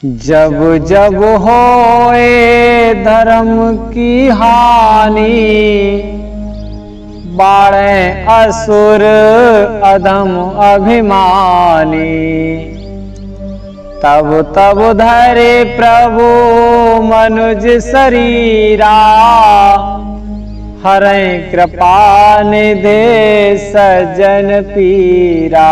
जब जब होए धर्म की हानि, बाड़े असुर अधम अभिमानी। तब तब धरे प्रभु मनुज शरीरा, हरै कृपा निधे सज्जन पीरा।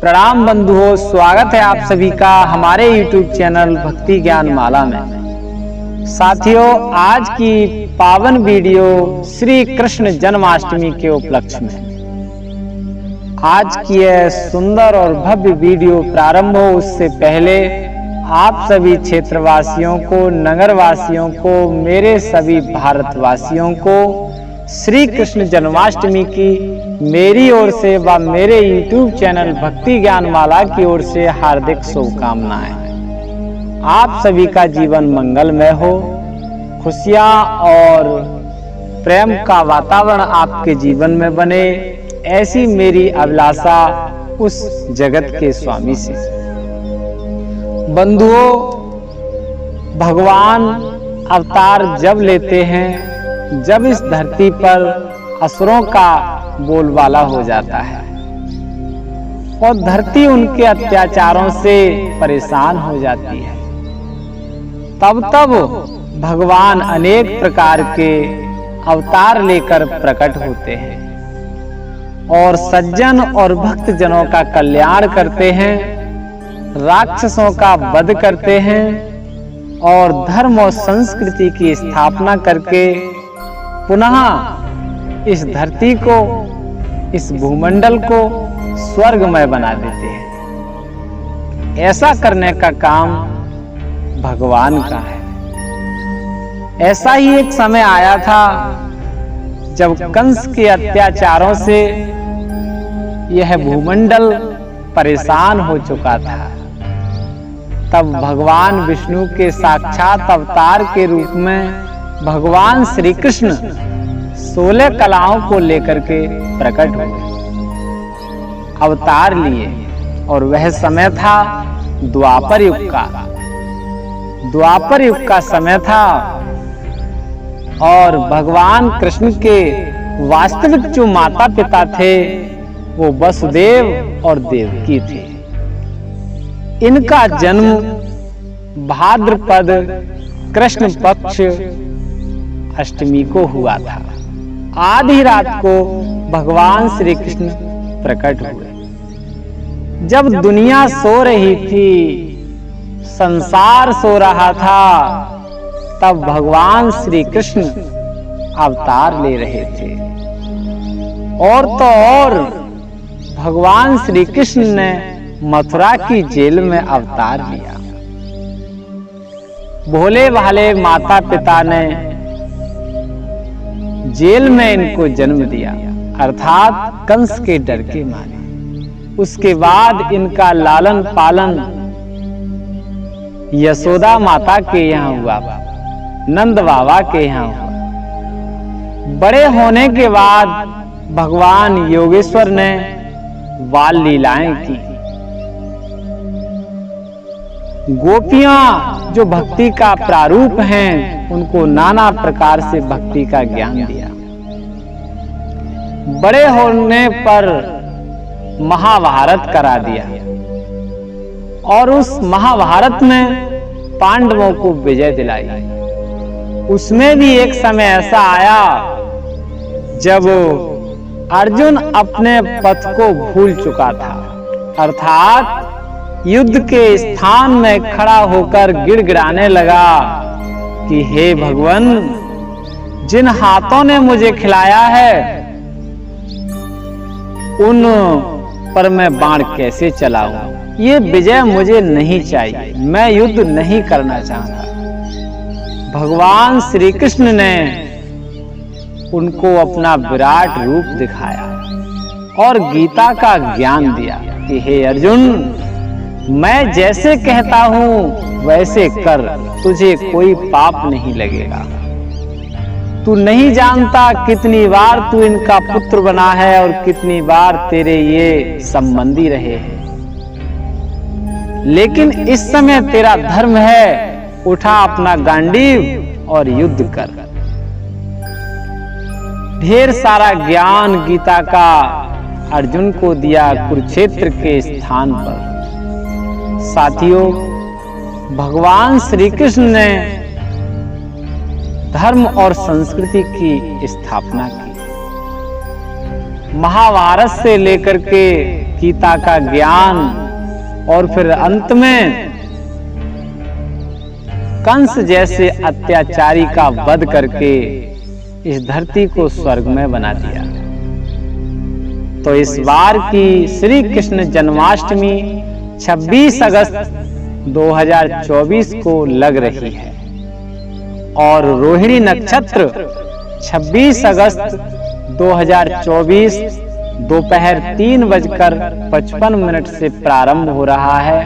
प्रणाम बंधुओं, स्वागत है आप सभी का हमारे YouTube चैनल भक्ति ज्ञान माला में। साथियों, आज की पावन वीडियो श्री कृष्ण जन्माष्टमी के उपलक्ष्य में। आज की यह सुंदर और भव्य वीडियो प्रारंभ हो उससे पहले आप सभी क्षेत्रवासियों को, नगरवासियों को, मेरे सभी भारतवासियों को श्री कृष्ण जन्माष्टमी की मेरी ओर से व मेरे YouTube चैनल भक्ति ज्ञान माला की ओर से हार्दिक शुभकामनाएं। आप सभी का जीवन मंगलमय हो, खुशियां और प्रेम का वातावरण आपके जीवन में बने, ऐसी मेरी अभिलाषा उस जगत के स्वामी से। बंधुओं, भगवान अवतार जब लेते हैं, जब इस धरती पर असुरों का बोलबाला हो जाता है और धरती उनके अत्याचारों से परेशान हो जाती है, तब तब भगवान अनेक प्रकार के अवतार लेकर प्रकट होते हैं और सज्जन और भक्त जनों का कल्याण करते हैं, राक्षसों का वध करते हैं और धर्म और संस्कृति की स्थापना करके पुनः इस धरती को, इस भूमंडल को स्वर्गमय बना देते हैं। ऐसा करने का काम भगवान का है। ऐसा ही एक समय आया था जब कंस के अत्याचारों से यह भूमंडल परेशान हो चुका था। तब भगवान विष्णु के साक्षात अवतार के रूप में भगवान श्री कृष्ण 16 कलाओं को लेकर के प्रकट हुए, अवतार लिए। और वह समय था द्वापर युग का। द्वापर युग का समय था और भगवान कृष्ण के वास्तविक जो माता पिता थे वो वसुदेव और देवकी थे। इनका जन्म भाद्रपद कृष्ण पक्ष अष्टमी को हुआ था। आधी रात को भगवान श्री कृष्ण प्रकट हुए। जब दुनिया सो रही थी, संसार सो रहा था, तब भगवान श्री कृष्ण अवतार ले रहे थे। और तो और भगवान श्री कृष्ण ने मथुरा की जेल में अवतार लिया। भोले भाले माता पिता ने जेल में इनको जन्म दिया, अर्थात कंस के डर के मारे। उसके बाद इनका लालन पालन यशोदा माता के यहाँ हुआ, नंद बाबा के यहाँ हुआ। बड़े होने के बाद भगवान योगेश्वर ने बाल लीलाएं की। गोपियां जो भक्ति का प्रारूप हैं, उनको नाना प्रकार से भक्ति का ज्ञान दिया। बड़े होने पर महाभारत करा दिया और उस महाभारत में पांडवों को विजय दिलाई। उसमें भी एक समय ऐसा आया जब अर्जुन अपने पथ को भूल चुका था, अर्थात युद्ध के स्थान में खड़ा होकर गिड़गिड़ाने लगा कि हे भगवान, जिन हाथों ने मुझे खिलाया है उन पर मैं बाण कैसे चलाऊं? ये विजय मुझे नहीं चाहिए, मैं युद्ध नहीं करना चाहता। भगवान श्री कृष्ण ने उनको अपना विराट रूप दिखाया और गीता का ज्ञान दिया कि हे अर्जुन, मैं जैसे कहता हूं वैसे कर, तुझे कोई पाप नहीं लगेगा। तू नहीं जानता कितनी बार तू इनका पुत्र बना है और कितनी बार तेरे ये संबंधी रहे हैं। लेकिन इस समय तेरा धर्म है, उठा अपना गांडीव और युद्ध कर। ढेर सारा ज्ञान गीता का अर्जुन को दिया कुरुक्षेत्र के स्थान पर। साथियों, भगवान श्री कृष्ण ने धर्म और संस्कृति की स्थापना की। महाभारत से लेकर के गीता का ज्ञान और फिर अंत में कंस जैसे अत्याचारी का वध करके इस धरती को स्वर्गमय बना दिया। तो इस बार की श्री कृष्ण जन्माष्टमी 26 अगस्त 2024 को लग रही है और रोहिणी नक्षत्र 26 अगस्त 2024 दोपहर 3:55 से प्रारंभ हो रहा है,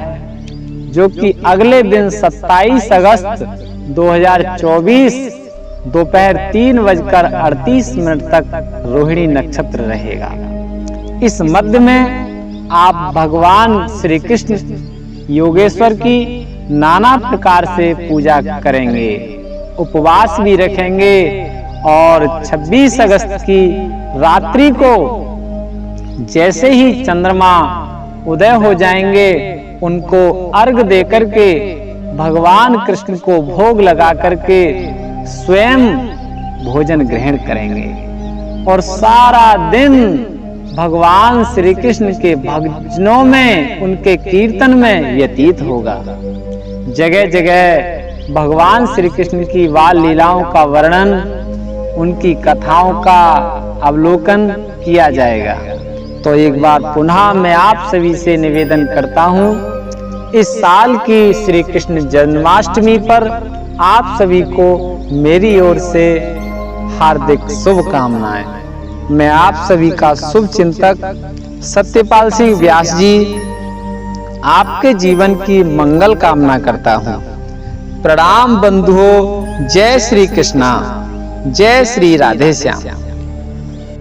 जो कि अगले दिन 27 अगस्त 2024 दोपहर 3:38 तक रोहिणी नक्षत्र रहेगा। इस मध्य में आप भगवान श्री कृष्ण योगेश्वर की नाना प्रकार से पूजा करेंगे, उपवास भी रखेंगे और 26 अगस्त की रात्रि को जैसे ही चंद्रमा उदय हो जाएंगे, उनको अर्घ देकर के भगवान कृष्ण को भोग लगा करके स्वयं भोजन ग्रहण करेंगे और सारा दिन भगवान श्री कृष्ण के भजनों में, उनके कीर्तन में व्यतीत होगा। जगह जगह भगवान श्री कृष्ण की बाल लीलाओं का वर्णन, उनकी कथाओं का अवलोकन किया जाएगा। तो एक बार पुनः मैं आप सभी से निवेदन करता हूँ, इस साल की श्री कृष्ण जन्माष्टमी पर आप सभी को मेरी ओर से हार्दिक शुभकामनाएं। मैं आप सभी का शुभ चिंतक सत्यपाल सिंह व्यास जी आपके जीवन की मंगल कामना करता हूँ। प्रणाम बंधुओं, जय श्री कृष्णा, जय श्री राधे श्याम।